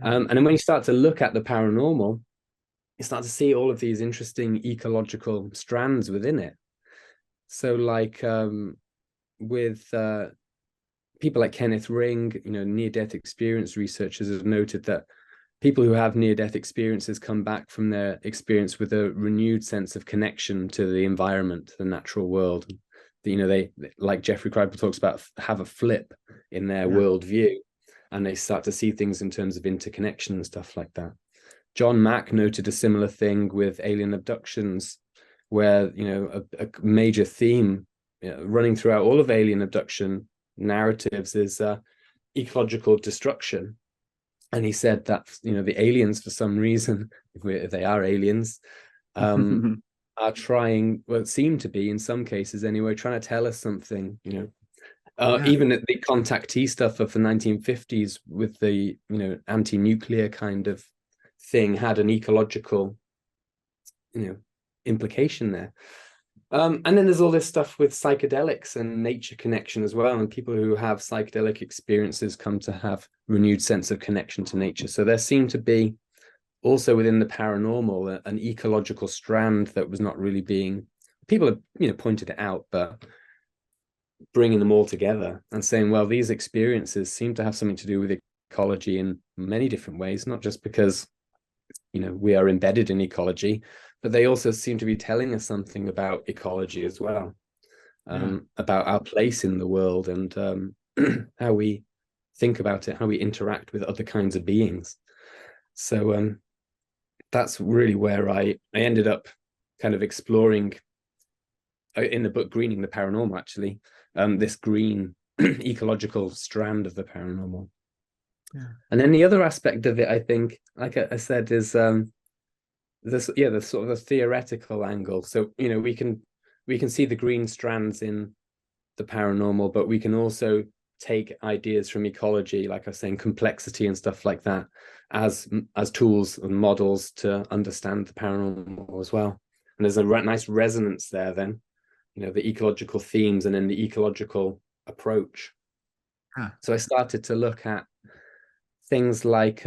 And then when you start to look at the paranormal, you start to see all of these interesting ecological strands within it. So like with people like Kenneth Ring, near-death experience researchers have noted that people who have near-death experiences come back from their experience with a renewed sense of connection to the environment, the natural world. They, like Jeffrey Kripal talks about, have a flip in their worldview, and they start to see things in terms of interconnection and stuff like that. John Mack noted a similar thing with alien abductions, where a major theme running throughout all of alien abduction narratives is ecological destruction. And he said that the aliens, for some reason, if they are aliens, are trying, well, seem to be in some cases anyway, trying to tell us something. Even at the contactee stuff of the 1950s with the anti-nuclear kind of thing had an ecological implication there. And then there's all this stuff with psychedelics and nature connection as well, and people who have psychedelic experiences come to have renewed sense of connection to nature. So there seem to be also within the paranormal, an ecological strand that was not really being, people have, pointed it out, but bringing them all together and saying, well, these experiences seem to have something to do with ecology in many different ways, not just because, we are embedded in ecology, but they also seem to be telling us something about ecology as well, about our place in the world and how we think about it, how we interact with other kinds of beings. So that's really where I ended up kind of exploring in the book Greening the Paranormal, actually, this green ecological strand of the paranormal.
Yeah.
And then the other aspect of it, I think, like I said, is the sort of the theoretical angle. So, we can see the green strands in the paranormal, but we can also take ideas from ecology, like I was saying, complexity and stuff like that, as tools and models to understand the paranormal as well. And there's a nice resonance there then, the ecological themes and then the ecological approach. So I started to look at things like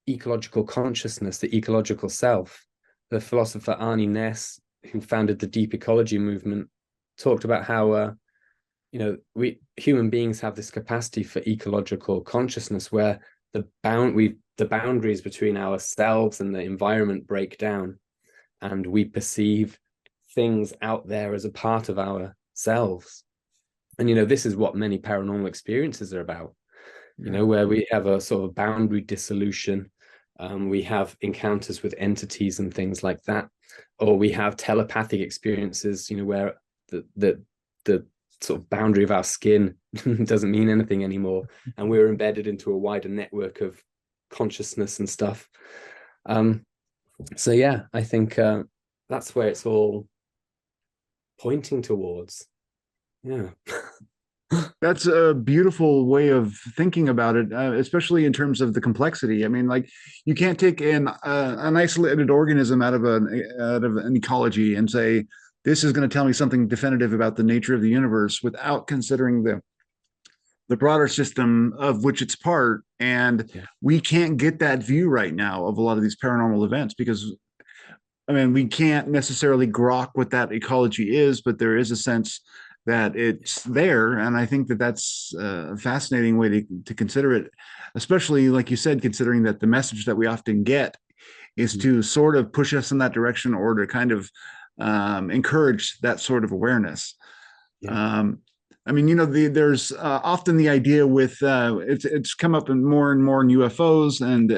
ecological consciousness, the ecological self. The philosopher Arne Naess, who founded the deep ecology movement, talked about how we human beings have this capacity for ecological consciousness where the boundaries between ourselves and the environment break down, and we perceive things out there as a part of ourselves. And this is what many paranormal experiences are about, where we have a sort of boundary dissolution. We have encounters with entities and things like that, or we have telepathic experiences, where the sort of boundary of our skin doesn't mean anything anymore, and we're embedded into a wider network of consciousness and stuff. So yeah, I think that's where it's all pointing towards. Yeah.
That's a beautiful way of thinking about it, especially in terms of the complexity. I mean, like, you can't take an isolated organism out of an ecology and say this is going to tell me something definitive about the nature of the universe without considering the broader system of which it's part. And we can't get that view right now of a lot of these paranormal events because, I mean, we can't necessarily grok what that ecology is, but there is a sense that it's there. And I think that that's a fascinating way to consider it, especially, like you said, considering that the message that we often get is to sort of push us in that direction or to kind of encourage that sort of awareness. I mean, there's often the idea with it's come up in more and more in UFOs and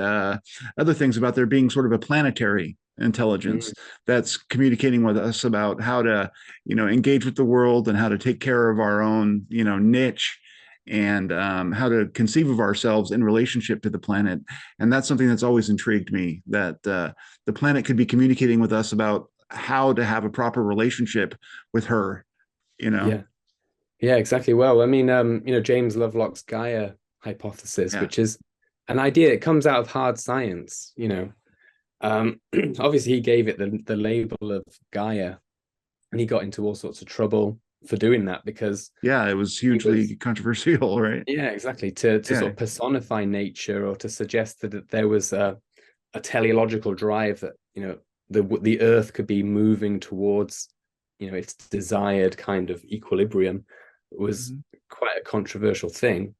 other things about there being sort of a planetary intelligence that's communicating with us about how to, engage with the world and how to take care of our own, niche and how to conceive of ourselves in relationship to the planet. And that's something that's always intrigued me, that the planet could be communicating with us about how to have a proper relationship with her,
Yeah, exactly. Well, I mean, James Lovelock's Gaia hypothesis, which is an idea, it comes out of hard science, obviously he gave it the label of Gaia, and he got into all sorts of trouble for doing that because
it was hugely controversial, right?
Yeah, exactly. To sort of personify nature or to suggest that there was a teleological drive that, the earth could be moving towards, its desired kind of equilibrium was quite a controversial thing.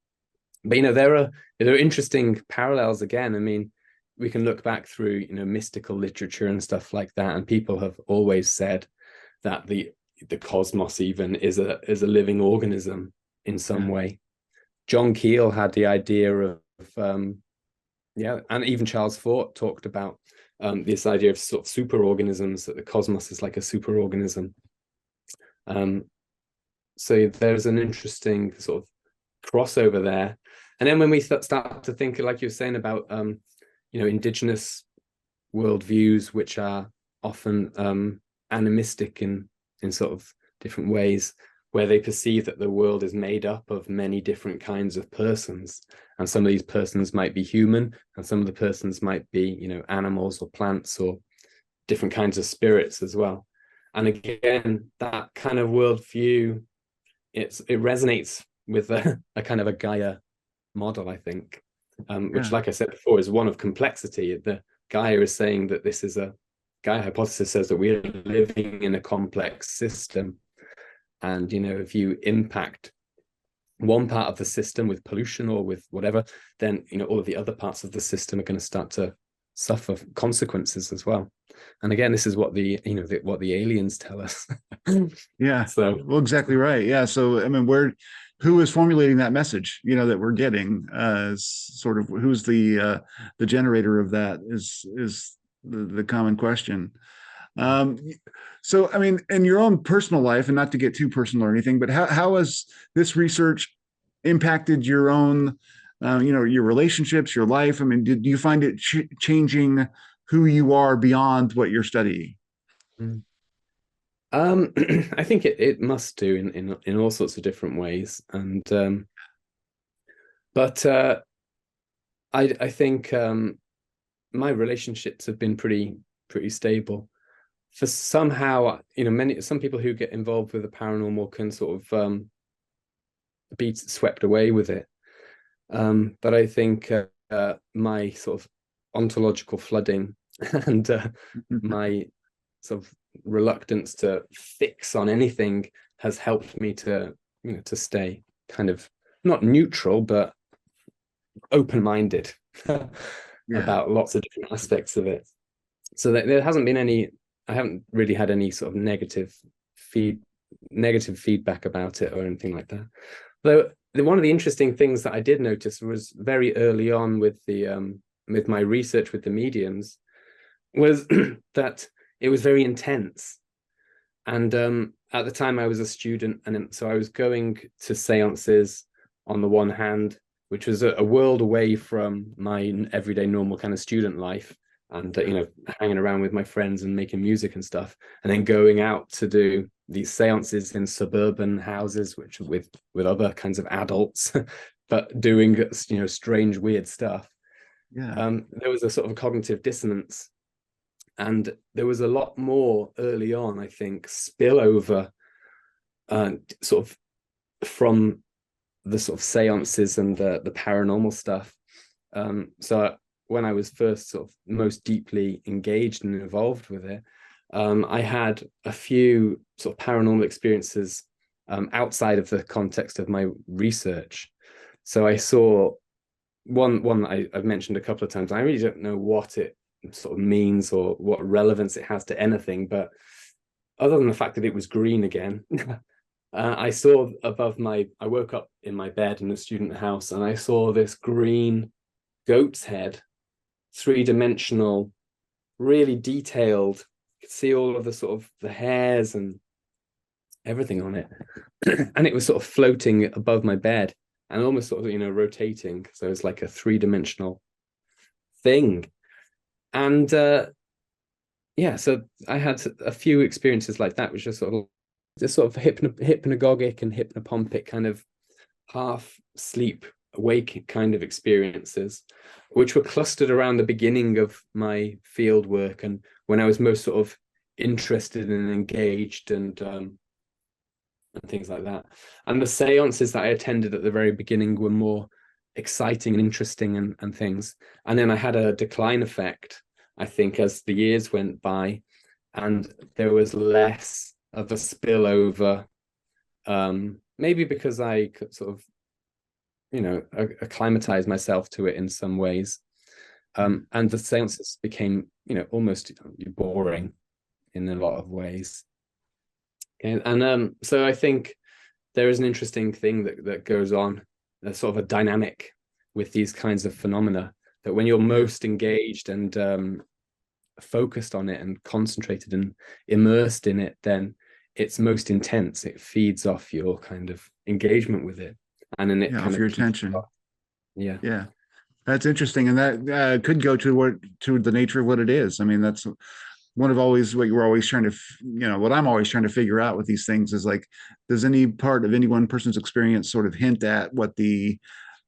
But, there are interesting parallels again. I mean, we can look back through, mystical literature and stuff like that, and people have always said that the cosmos even is a living organism in some way. John Keel had the idea of and even Charles Fort talked about this idea of sort of superorganisms, that the cosmos is like a superorganism. So there's an interesting sort of crossover there. And then when we start to think, like you were saying about indigenous worldviews, which are often animistic in sort of different ways, where they perceive that the world is made up of many different kinds of persons, and some of these persons might be human, and some of the persons might be animals or plants or different kinds of spirits as well. And again, that kind of worldview, it resonates with a kind of a Gaia model, I think. which, like I said before, is one of complexity. The Gaia is saying that this is a Gaia hypothesis says that we are living in a complex system, and if you impact one part of the system with pollution or with whatever, then all of the other parts of the system are going to start to suffer consequences as well. And again, this is what the what the aliens tell us.
Yeah.
So,
well, exactly right. Yeah. So I mean, who is formulating that message, that we're getting, sort of who's the generator of that is the common question. So I mean, in your own personal life, and not to get too personal or anything, but how has this research impacted your own your relationships, your life? I mean, do you find it changing who you are beyond what you're studying?
I think it must do in all sorts of different ways, and but I think my relationships have been pretty stable. For somehow, some people who get involved with the paranormal can sort of be swept away with it. But I think my sort of ontological flooding and my sort of reluctance to fix on anything has helped me to to stay kind of not neutral but open-minded about lots of different aspects of it. So there hasn't been I haven't really had any sort of negative feedback about it or anything like that. Though one of the interesting things that I did notice was very early on with with my research with the mediums was that it was very intense. And at the time I was a student, and so I was going to seances on the one hand, which was a world away from my everyday normal kind of student life, and hanging around with my friends and making music and stuff, and then going out to do these seances in suburban houses, which with other kinds of adults, but doing strange, weird stuff. There was a sort of cognitive dissonance, and there was a lot more early on, I think, spillover, sort of from the sort of seances and the paranormal stuff. So when I was first sort of most deeply engaged and involved with it, I had a few sort of paranormal experiences outside of the context of my research. So I saw one that I've mentioned a couple of times. I really don't know what it sort of means or what relevance it has to anything, but other than the fact that it was green again, I saw above I woke up in my bed in a student house, and I saw this green goat's head, three-dimensional, really detailed. You could see all of the sort of the hairs and everything on it. And it was sort of floating above my bed and almost sort of, rotating. So it was like a three-dimensional thing. And yeah, so I had a few experiences like that, which are sort of hypnagogic and hypnopompic kind of half sleep awake kind of experiences, which were clustered around the beginning of my field work and when I was most sort of interested and engaged and things like that. And the seances that I attended at the very beginning were more exciting and interesting and things. And then I had a decline effect, I think, as the years went by, and there was less of a spillover, maybe because I could sort of acclimatize myself to it in some ways, and the seances became almost boring in a lot of ways. Okay. And so I think there is an interesting thing that goes on, a sort of a dynamic with these kinds of phenomena, that when you're most engaged and focused on it and concentrated and immersed in it, then it's most intense. It feeds off your kind of engagement with it, and then it kind
off
of
your attention.
Yeah,
that's interesting, and that could go to the nature of what it is. I mean, that's one of always what you're always trying to, what I'm always trying to figure out with these things is like, does any part of any one person's experience sort of hint at what the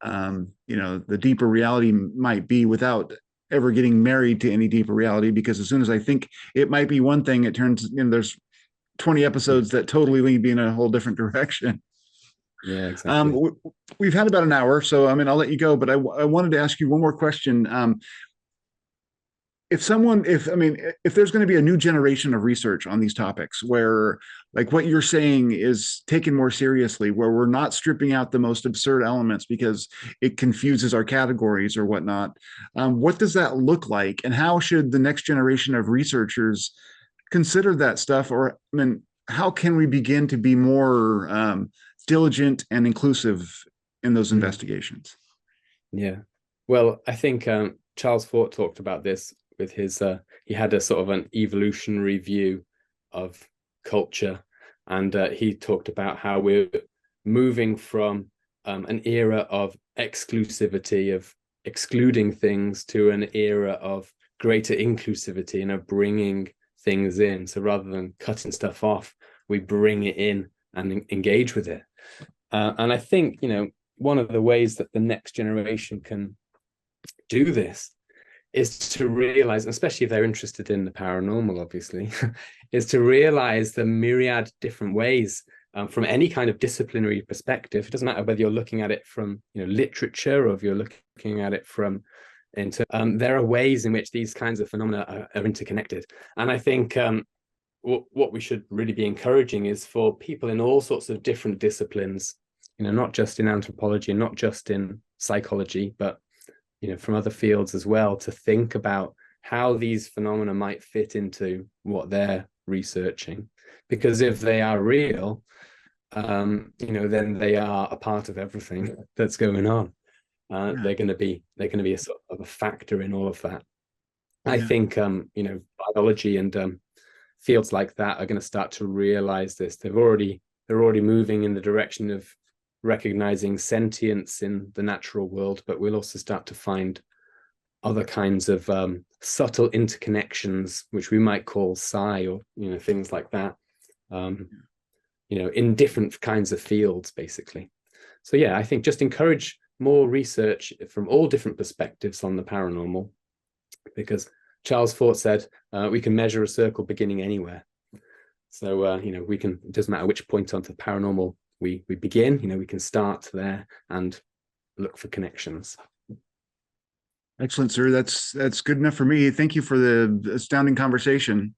the deeper reality might be without ever getting married to any deeper reality? Because as soon as I think it might be one thing, it turns, there's 20 episodes that totally lead me in a whole different direction.
Yeah, exactly.
We've had about an hour, so I mean, I'll let you go. But I wanted to ask you one more question. If there's going to be a new generation of research on these topics where, like, what you're saying is taken more seriously, where we're not stripping out the most absurd elements because it confuses our categories or whatnot, what does that look like, and how should the next generation of researchers consider that stuff? Or, I mean, how can we begin to be more diligent and inclusive in those
Mm.
investigations?
Yeah. Well, I think Charles Fort talked about this with his, he had a sort of an evolutionary view of culture. And he talked about how we're moving from an era of exclusivity, of excluding things, to an era of greater inclusivity and of bringing things in. So rather than cutting stuff off, we bring it in and engage with it. And I think, one of the ways that the next generation can do this is to realize, especially if they're interested in the paranormal, obviously, is to realize the myriad different ways from any kind of disciplinary perspective. It doesn't matter whether you're looking at it from literature or if you're looking at it from there are ways in which these kinds of phenomena are interconnected. And I think what we should really be encouraging is for people in all sorts of different disciplines, not just in anthropology, not just in psychology, but from other fields as well, to think about how these phenomena might fit into what they're researching. Because if they are real, then they are a part of everything that's going on.
Yeah.
They're going to be a sort of a factor in all of that. I
Yeah.
think biology and fields like that are going to start to realize this. They're already moving in the direction of recognizing sentience in the natural world, but we'll also start to find other kinds of subtle interconnections, which we might call psi, or things like that, in different kinds of fields, basically. So yeah, I think just encourage more research from all different perspectives on the paranormal, because Charles Fort said we can measure a circle beginning anywhere. So we can, it doesn't matter which point onto the paranormal we begin, we can start there and look for connections.
Excellent, sir. That's good enough for me. Thank you for the astounding conversation.